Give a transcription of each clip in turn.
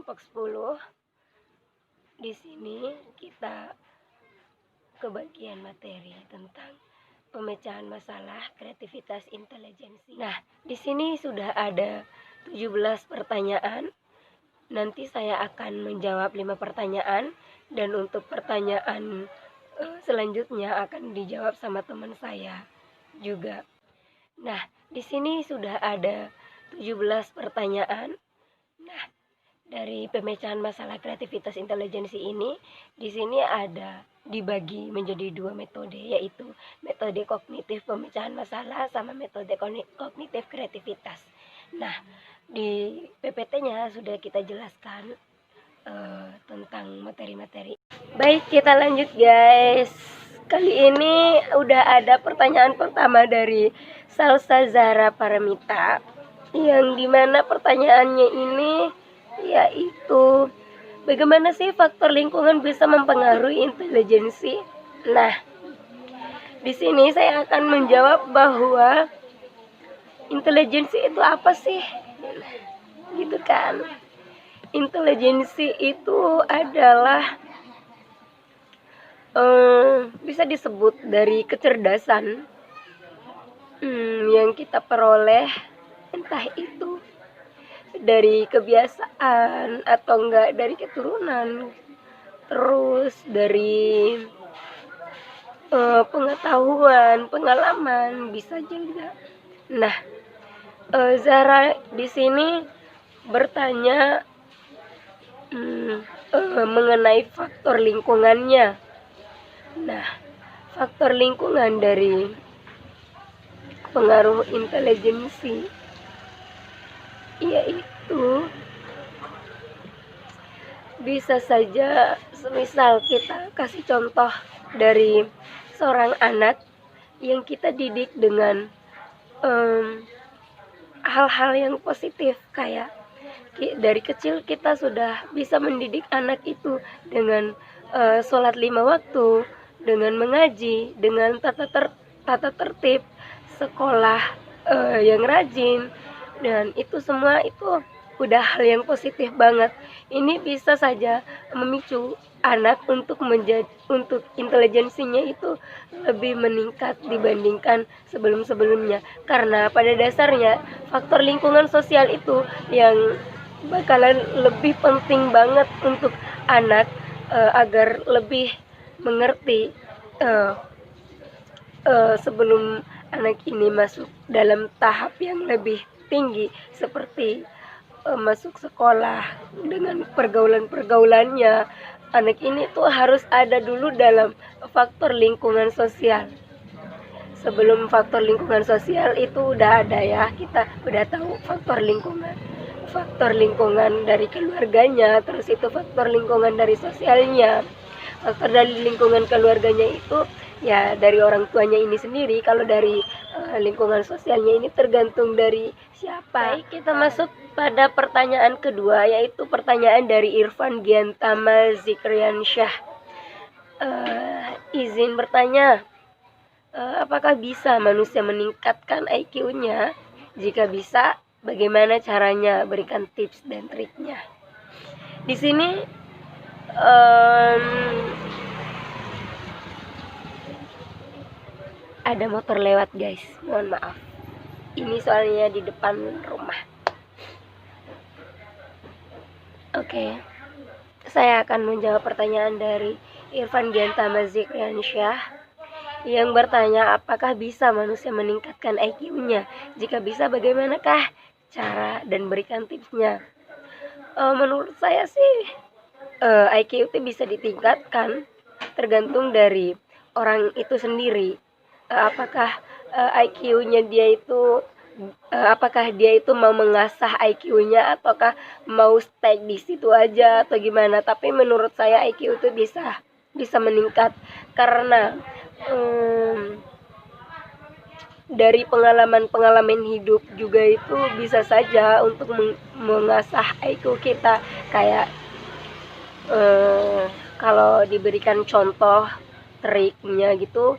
kelompok 10. Di sini kita ke bagian materi tentang pemecahan masalah kreativitas intelijensi. Nah, di sini sudah ada 17 pertanyaan. Nanti saya akan menjawab 5 pertanyaan dan untuk pertanyaan selanjutnya akan dijawab sama teman saya juga. Nah, di sini sudah ada 17 pertanyaan. Nah, dari pemecahan masalah kreativitas intelijensi ini, di sini ada dibagi menjadi 2 metode, yaitu metode kognitif pemecahan masalah sama metode kognitif kreativitas. Nah, di PPT-nya sudah kita jelaskan tentang materi-materi. Baik, kita lanjut guys. Kali ini udah ada pertanyaan pertama dari Salsa Zara Paramita, yang dimana pertanyaannya ini yaitu bagaimana sih faktor lingkungan bisa mempengaruhi intelijensi? Nah, di sini saya akan menjawab bahwa intelijensi itu apa sih? Gitu kan. Intelijensi itu adalah bisa disebut dari kecerdasan yang kita peroleh, entah itu dari kebiasaan atau enggak dari keturunan, terus dari pengetahuan, pengalaman bisa juga. Nah, Zara di sini bertanya mengenai faktor lingkungannya. Nah, faktor lingkungan dari pengaruh intelijensi yaitu bisa saja semisal kita kasih contoh dari seorang anak yang kita didik dengan hal-hal yang positif, kayak dari kecil kita sudah bisa mendidik anak itu dengan sholat 5 waktu, dengan mengaji, dengan tata tertib, sekolah yang rajin, dan itu semua itu udah hal yang positif banget. Ini bisa saja memicu anak untuk intelijensinya itu lebih meningkat dibandingkan sebelum-sebelumnya, karena pada dasarnya faktor lingkungan sosial itu yang bakalan lebih penting banget untuk anak agar lebih mengerti sebelum anak ini masuk dalam tahap yang lebih tinggi seperti masuk sekolah. Dengan pergaulannya, anak ini tuh harus ada dulu dalam faktor lingkungan sosial. Sebelum faktor lingkungan sosial itu udah ada ya, kita udah tahu faktor lingkungan dari keluarganya, terus itu faktor lingkungan dari sosialnya. Faktor dari lingkungan keluarganya itu ya dari orang tuanya ini sendiri. Kalau dari lingkungan sosialnya ini tergantung dari siapa. Baik, kita masuk pada pertanyaan kedua, yaitu pertanyaan dari Irfan Giantama Zikriansyah. Izin bertanya, apakah bisa manusia meningkatkan IQ-nya? Jika bisa, bagaimana caranya? Berikan tips dan triknya. Di sini ada motor lewat guys, mohon maaf. Ini soalnya di depan rumah. Oke, saya akan menjawab pertanyaan dari Irfan Giantama Zikriansyah yang bertanya apakah bisa manusia meningkatkan IQ-nya. Jika bisa, bagaimanakah cara dan berikan tipsnya. Menurut saya sih IQ itu bisa ditingkatkan tergantung dari orang itu sendiri. Apakah IQ-nya dia itu apakah dia itu mau mengasah IQ-nya ataukah mau stay di situ aja atau gimana. Tapi menurut saya IQ itu bisa meningkat karena dari pengalaman hidup juga itu bisa saja untuk mengasah IQ kita. Kayak kalau diberikan contoh triknya gitu,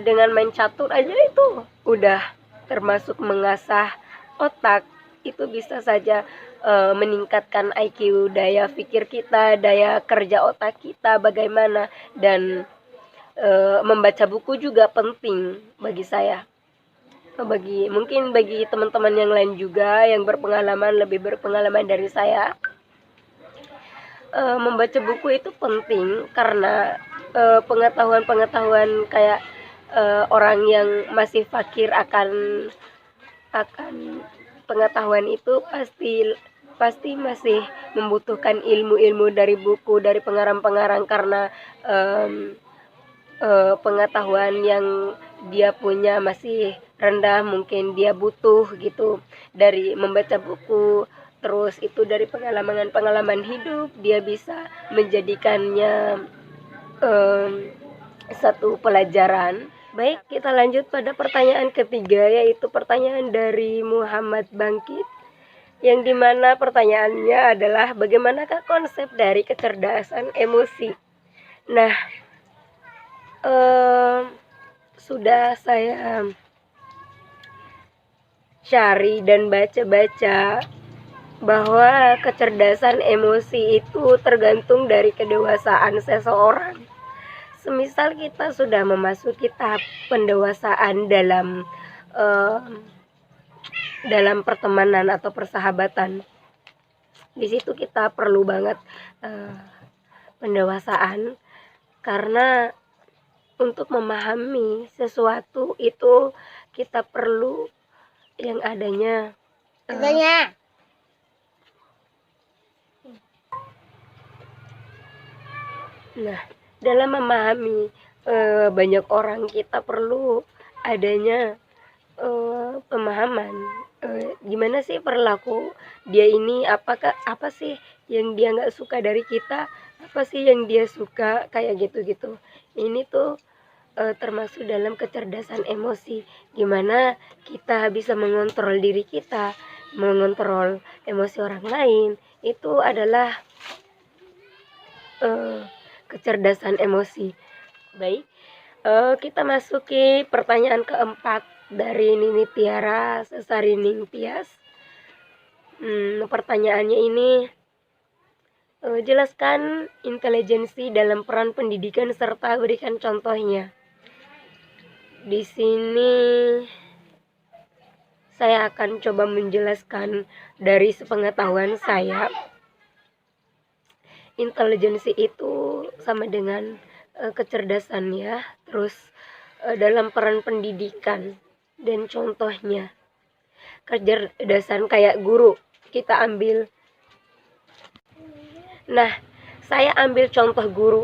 dengan main catur aja itu udah termasuk mengasah otak. Itu bisa saja meningkatkan IQ, daya pikir kita, daya kerja otak kita bagaimana, dan membaca buku juga penting bagi saya. Mungkin bagi teman-teman yang lain juga yang lebih berpengalaman dari saya, membaca buku itu penting karena pengetahuan-pengetahuan kayak orang yang masih fakir akan pengetahuan itu pasti masih membutuhkan ilmu-ilmu dari buku, dari pengarang-pengarang, karena pengetahuan yang dia punya masih rendah, mungkin dia butuh gitu dari membaca buku. Terus itu dari pengalaman hidup, dia bisa menjadikannya satu pelajaran. Baik, kita lanjut pada pertanyaan ketiga, yaitu pertanyaan dari Muhammad Bangkit, yang dimana pertanyaannya adalah bagaimanakah konsep dari kecerdasan emosi. Nah, sudah saya cari dan baca-baca bahwa kecerdasan emosi itu tergantung dari kedewasaan seseorang. Semisal kita sudah memasuki tahap pendewasaan dalam pertemanan atau persahabatan, di situ kita perlu banget pendewasaan, karena untuk memahami sesuatu itu kita perlu yang adanya nah, dalam memahami banyak orang, kita perlu adanya pemahaman gimana sih perilaku dia ini, apa sih yang dia nggak suka dari kita, apa sih yang dia suka, kayak gitu-gitu. Ini tuh termasuk dalam kecerdasan emosi, gimana kita bisa mengontrol diri kita, mengontrol emosi orang lain. Itu adalah kecerdasan emosi. Baik, kita masuki pertanyaan keempat dari Nini Tiara Sesarining Tias. Pertanyaannya ini, jelaskan intelijensi dalam peran pendidikan serta berikan contohnya. Di sini saya akan coba menjelaskan dari sepengetahuan saya. Intelijensi itu sama dengan kecerdasan ya. Terus dalam peran pendidikan dan contohnya. Kecerdasan kayak guru, kita ambil. Nah, saya ambil contoh guru.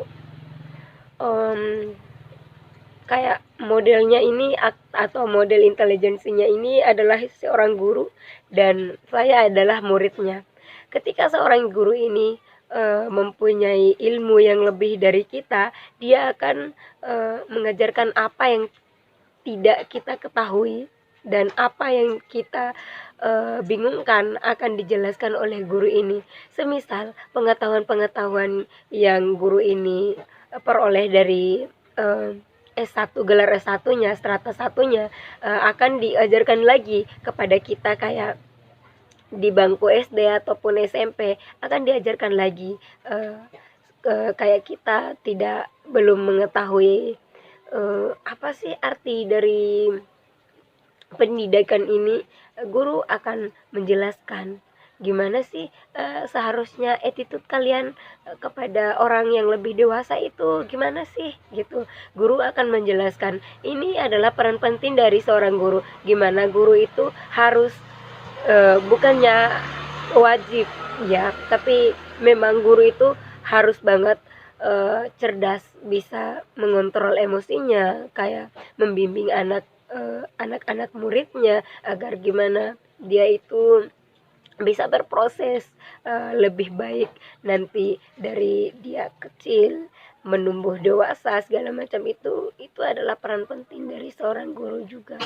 Kayak modelnya ini atau model intelijensinya ini adalah seorang guru dan saya adalah muridnya. Ketika seorang guru ini mempunyai ilmu yang lebih dari kita, dia akan mengajarkan apa yang tidak kita ketahui, dan apa yang kita bingungkan akan dijelaskan oleh guru ini. Semisal pengetahuan-pengetahuan yang guru ini peroleh dari S1, gelar S1-nya, strata 1-nya akan diajarkan lagi kepada kita, kayak di bangku SD ataupun SMP akan diajarkan lagi, kayak kita belum mengetahui apa sih arti dari pendidikan ini, guru akan menjelaskan gimana sih seharusnya attitude kalian kepada orang yang lebih dewasa itu gimana sih gitu. Guru akan menjelaskan. Ini adalah peran penting dari seorang guru, gimana guru itu harus bukannya wajib ya, tapi memang guru itu harus banget cerdas, bisa mengontrol emosinya, kayak membimbing anak-anak muridnya agar gimana dia itu bisa berproses lebih baik nanti dari dia kecil menumbuh dewasa segala macam. Itu adalah peran penting dari seorang guru juga.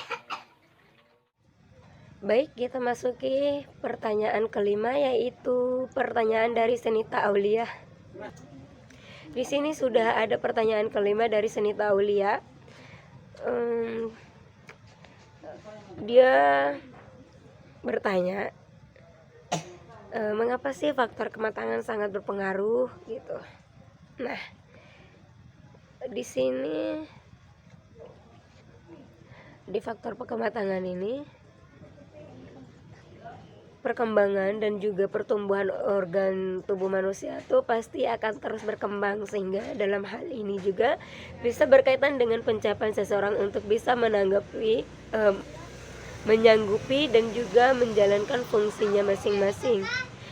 Baik, kita masuki pertanyaan kelima, yaitu pertanyaan dari Senita Aulia. Di sini sudah ada pertanyaan kelima dari Senita Aulia. Dia bertanya, Mengapa sih faktor kematangan sangat berpengaruh gitu? Nah, di sini di faktor kematangan ini, perkembangan dan juga pertumbuhan organ tubuh manusia tuh pasti akan terus berkembang, sehingga dalam hal ini juga bisa berkaitan dengan pencapaian seseorang untuk bisa menyanggupi dan juga menjalankan fungsinya masing-masing.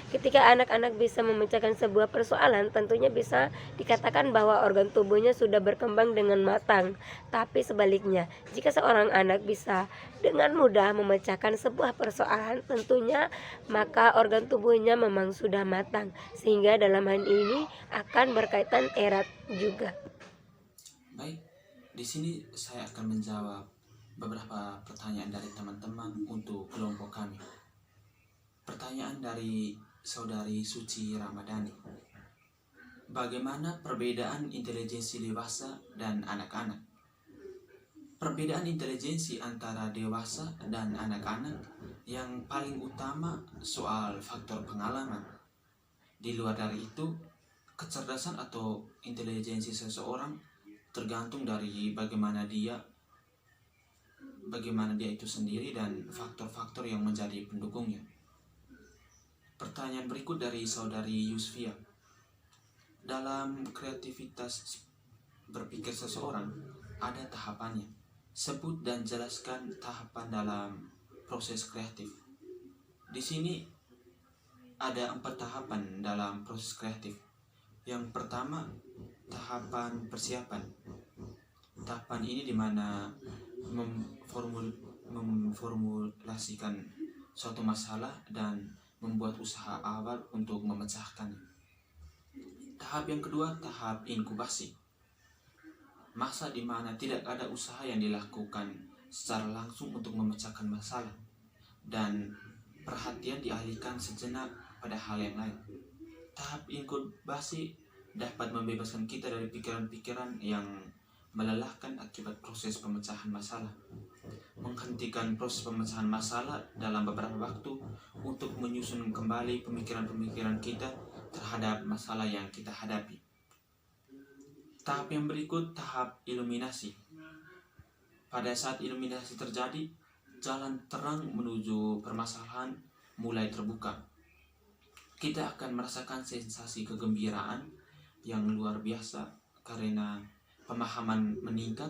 Ketika anak-anak bisa memecahkan sebuah persoalan, tentunya bisa dikatakan bahwa organ tubuhnya sudah berkembang dengan matang. Tapi sebaliknya, jika seorang anak bisa dengan mudah memecahkan sebuah persoalan, tentunya maka organ tubuhnya memang sudah matang, sehingga dalam hal ini akan berkaitan erat juga. Baik, di sini saya akan menjawab beberapa pertanyaan dari teman-teman untuk kelompok kami. Pertanyaan dari Saudari Suci Ramadhani. Bagaimana perbedaan intelijensi dewasa dan anak-anak? Perbedaan intelijensi antara dewasa dan anak-anak yang paling utama soal faktor pengalaman. Di luar dari itu, kecerdasan atau intelijensi seseorang tergantung dari bagaimana dia itu sendiri dan faktor-faktor yang menjadi pendukungnya. Pertanyaan berikut dari Saudari Yusfia. Dalam kreativitas berpikir seseorang, ada tahapannya. Sebut dan jelaskan tahapan dalam proses kreatif. Di sini ada 4 tahapan dalam proses kreatif. Yang pertama, tahapan persiapan. Tahapan ini dimana memformulasikan suatu masalah dan membuat usaha awal untuk memecahkan. Tahap yang kedua, tahap inkubasi. Masa di mana tidak ada usaha yang dilakukan secara langsung untuk memecahkan masalah dan perhatian dialihkan sejenak pada hal yang lain. Tahap inkubasi dapat membebaskan kita dari pikiran-pikiran yang melelahkan akibat proses pemecahan masalah, menghentikan proses pemecahan masalah dalam beberapa waktu untuk menyusun kembali pemikiran-pemikiran kita terhadap masalah yang kita hadapi. Tahap yang berikut, tahap iluminasi. Pada saat iluminasi terjadi, jalan terang menuju permasalahan mulai terbuka. Kita akan merasakan sensasi kegembiraan yang luar biasa karena pemahaman meningkat,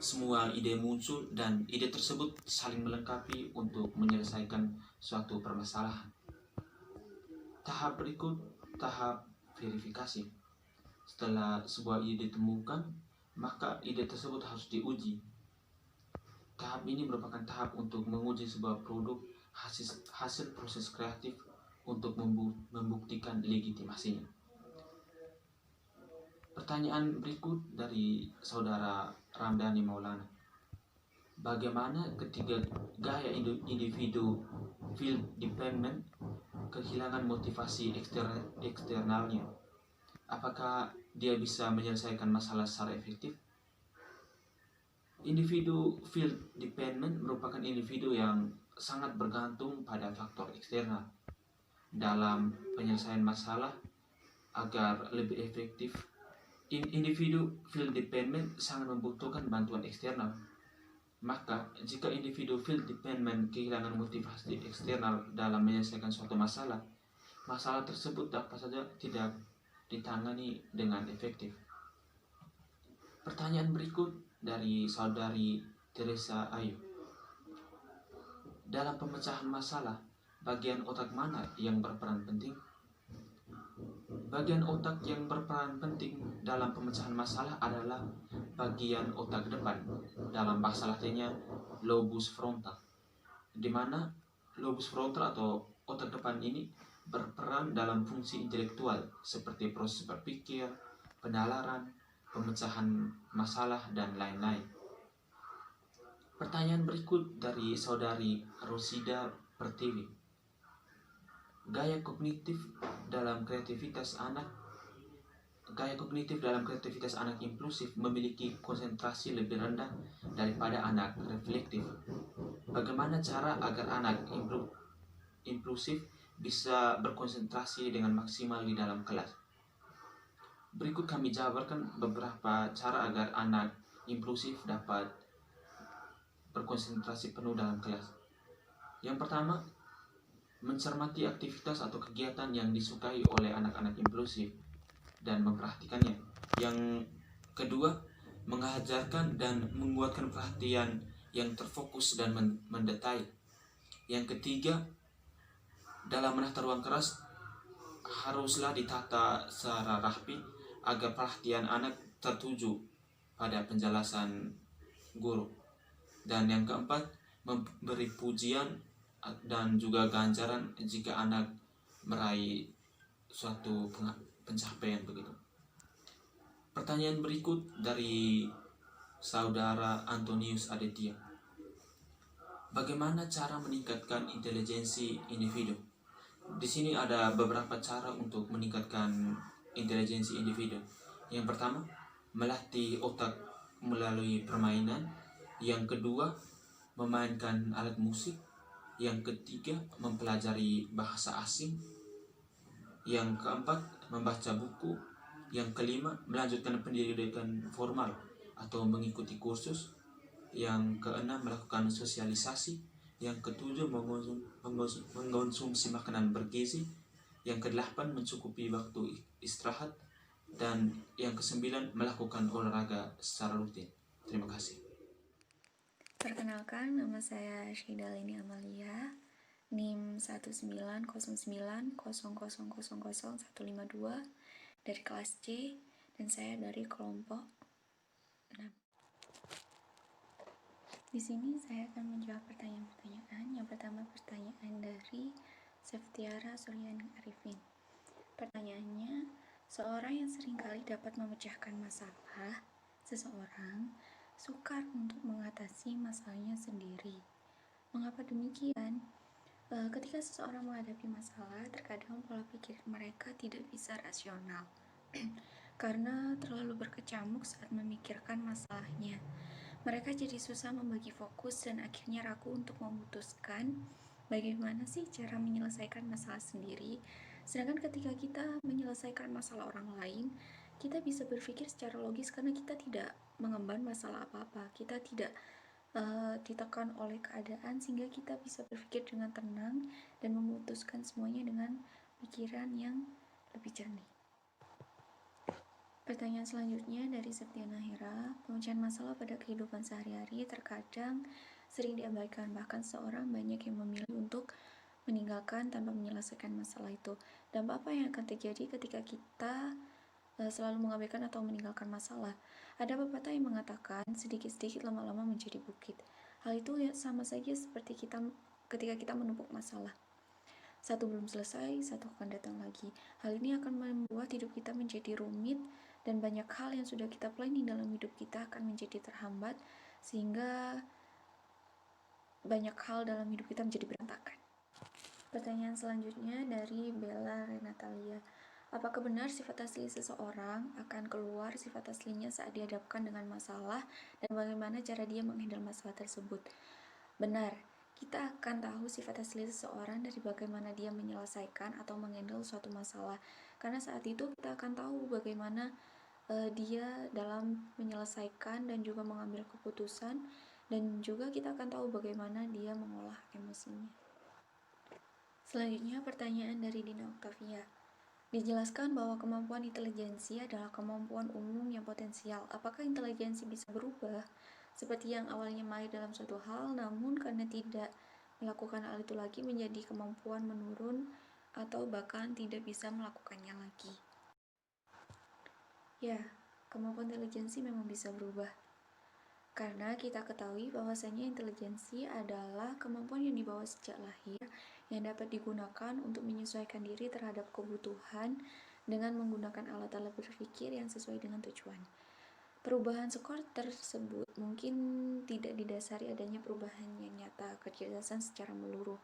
semua ide muncul dan ide tersebut saling melengkapi untuk menyelesaikan suatu permasalahan. Tahap berikut, tahap verifikasi. Setelah sebuah ide ditemukan, maka ide tersebut harus diuji. Tahap ini merupakan tahap untuk menguji sebuah produk hasil proses kreatif untuk membuktikan legitimasinya. Pertanyaan berikut dari Saudara Ramdhani Maulana. Bagaimana ketika gaya individu field dependent kehilangan motivasi eksternalnya? Apakah dia bisa menyelesaikan masalah secara efektif? Individu field dependent merupakan individu yang sangat bergantung pada faktor eksternal dalam penyelesaian masalah. Agar lebih efektif, individu field dependent sangat membutuhkan bantuan eksternal. Maka, jika individu field dependent kehilangan motivasi eksternal dalam menyelesaikan suatu masalah, masalah tersebut dapat saja tidak ditangani dengan efektif. Pertanyaan berikut dari Saudari Teresa Ayu. Dalam pemecahan masalah, bagian otak mana yang berperan penting? Bagian otak yang berperan penting dalam pemecahan masalah adalah bagian otak depan, dalam bahasa latinnya lobus frontal, di mana lobus frontal atau otak depan ini berperan dalam fungsi intelektual seperti proses berpikir, penalaran, pemecahan masalah, dan lain-lain. Pertanyaan berikut dari Saudari Rosida Pertiwi. Gaya kognitif dalam kreativitas anak inklusif memiliki konsentrasi lebih rendah daripada anak reflektif. Bagaimana cara agar anak inklusif bisa berkonsentrasi dengan maksimal di dalam kelas. Berikut kami jabarkan beberapa cara agar anak inklusif dapat berkonsentrasi penuh dalam kelas. Yang pertama, mencermati aktivitas atau kegiatan yang disukai oleh anak-anak inklusif dan memperhatikannya. Yang kedua, mengajarkan dan menguatkan perhatian yang terfokus dan mendetail. Yang ketiga, dalam menata ruang kelas haruslah ditata secara rapi agar perhatian anak tertuju pada penjelasan guru. Dan yang keempat, memberi pujian dan juga ganjaran jika anak meraih suatu pencapaian begitu. Pertanyaan berikut dari saudara Antonius Aditya. Bagaimana cara meningkatkan intelijensi individu? Di sini ada beberapa cara untuk meningkatkan intelijensi individu. Yang pertama, melatih otak melalui permainan. Yang kedua, memainkan alat musik. Yang ketiga, mempelajari bahasa asing. Yang keempat, membaca buku. Yang kelima, melanjutkan pendidikan formal atau mengikuti kursus. Yang keenam, melakukan sosialisasi. Yang ketujuh, mengonsumsi makanan bergizi. Yang kedelapan, mencukupi waktu istirahat. Dan yang kesembilan, melakukan olahraga secara rutin. Terima kasih. Perkenalkan, nama saya Syidalini Amalia, NIM 19090000152 dari kelas C, dan saya dari kelompok 6. Di sini saya akan menjawab pertanyaan-pertanyaan. Yang pertama, pertanyaan dari Seftiara Suryani Arifin. Pertanyaannya, seorang yang seringkali dapat memecahkan masalah, seseorang sukar untuk mengatasi masalahnya sendiri. Mengapa demikian? Ketika seseorang menghadapi masalah, terkadang pola pikir mereka tidak bisa rasional karena terlalu berkecamuk saat memikirkan masalahnya. Mereka jadi susah membagi fokus dan akhirnya ragu untuk memutuskan bagaimana sih cara menyelesaikan masalah sendiri. Sedangkan ketika kita menyelesaikan masalah orang lain, kita bisa berpikir secara logis karena kita tidak mengemban masalah apa-apa. Kita tidak ditekan oleh keadaan sehingga kita bisa berpikir dengan tenang dan memutuskan semuanya dengan pikiran yang lebih jernih. Pertanyaan selanjutnya dari Septiana Hera. Pemecahan masalah pada kehidupan sehari-hari terkadang sering diabaikan, bahkan seorang banyak yang memilih untuk meninggalkan tanpa menyelesaikan masalah itu. Dampak apa yang akan terjadi ketika kita selalu mengabaikan atau meninggalkan masalah? Ada pepatah yang mengatakan sedikit-sedikit lama-lama menjadi bukit. Hal itu ya sama saja seperti ketika kita menumpuk masalah. Satu belum selesai, satu akan datang lagi. Hal ini akan membuat hidup kita menjadi rumit dan banyak hal yang sudah kita planning dalam hidup kita akan menjadi terhambat sehingga banyak hal dalam hidup kita menjadi berantakan. Pertanyaan selanjutnya dari Bella Renatalia. Apakah benar sifat asli seseorang akan keluar sifat aslinya saat dihadapkan dengan masalah dan bagaimana cara dia menghandle masalah tersebut? Benar, kita akan tahu sifat asli seseorang dari bagaimana dia menyelesaikan atau menghandle suatu masalah. Karena saat itu kita akan tahu bagaimana dia dalam menyelesaikan dan juga mengambil keputusan, dan juga kita akan tahu bagaimana dia mengolah emosinya. Selanjutnya pertanyaan dari Dina Octavia. Dijelaskan bahwa kemampuan intelijensi adalah kemampuan umum yang potensial. Apakah intelijensi bisa berubah? Seperti yang awalnya mahir dalam suatu hal, namun karena tidak melakukan hal itu lagi menjadi kemampuan menurun atau bahkan tidak bisa melakukannya lagi. Ya, kemampuan intelijensi memang bisa berubah. Karena kita ketahui bahwasanya intelijensi adalah kemampuan yang dibawa sejak lahir yang dapat digunakan untuk menyesuaikan diri terhadap kebutuhan dengan menggunakan alat-alat berpikir yang sesuai dengan tujuan. Perubahan skor tersebut mungkin tidak didasari adanya perubahan yang nyata kecerdasan secara menyeluruh.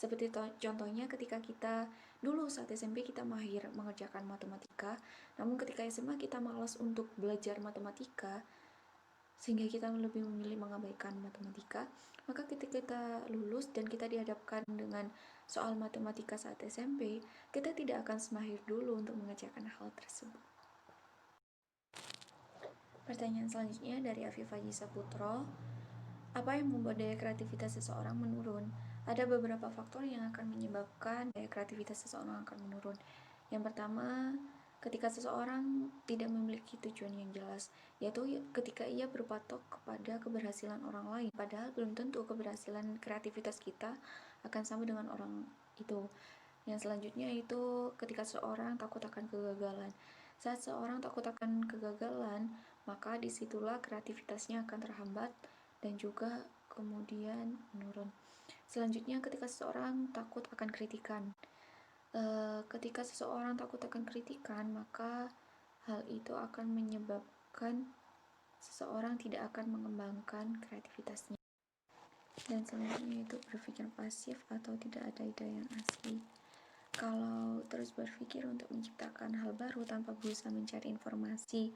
Seperti contohnya ketika kita dulu saat SMP kita mahir mengerjakan matematika, namun ketika SMA kita malas untuk belajar matematika, sehingga kita lebih memilih mengabaikan matematika. Maka ketika kita lulus dan kita dihadapkan dengan soal matematika saat SMP, kita tidak akan semahir dulu untuk mengerjakan hal tersebut. Pertanyaan selanjutnya dari Afifah Yisa Putro. Apa yang membuat daya kreativitas seseorang menurun? Ada beberapa faktor yang akan menyebabkan daya kreativitas seseorang akan menurun. Yang pertama, ketika seseorang tidak memiliki tujuan yang jelas, yaitu ketika ia berpatok kepada keberhasilan orang lain, padahal belum tentu keberhasilan kreativitas kita akan sama dengan orang itu. Yang selanjutnya itu ketika seseorang takut akan kegagalan. Saat seseorang takut akan kegagalan, maka disitulah kreativitasnya akan terhambat dan juga kemudian menurun. Selanjutnya ketika seseorang takut akan kritikan. Ketika seseorang takut akan kritikan, maka hal itu akan menyebabkan seseorang tidak akan mengembangkan kreativitasnya. Dan selanjutnya itu berpikir pasif atau tidak ada ide yang asli. Kalau terus berpikir untuk menciptakan hal baru tanpa berusaha mencari informasi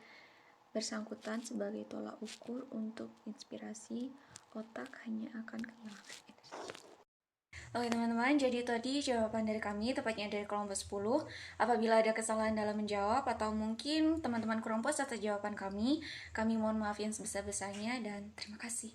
bersangkutan sebagai tolak ukur untuk inspirasi, otak hanya akan kehilangan energi. Oke teman-teman, jadi tadi jawaban dari kami, tepatnya dari kelompok 10. Apabila ada kesalahan dalam menjawab atau mungkin teman-teman kurang puas atas jawaban kami mohon maaf yang sebesar-besarnya dan terima kasih.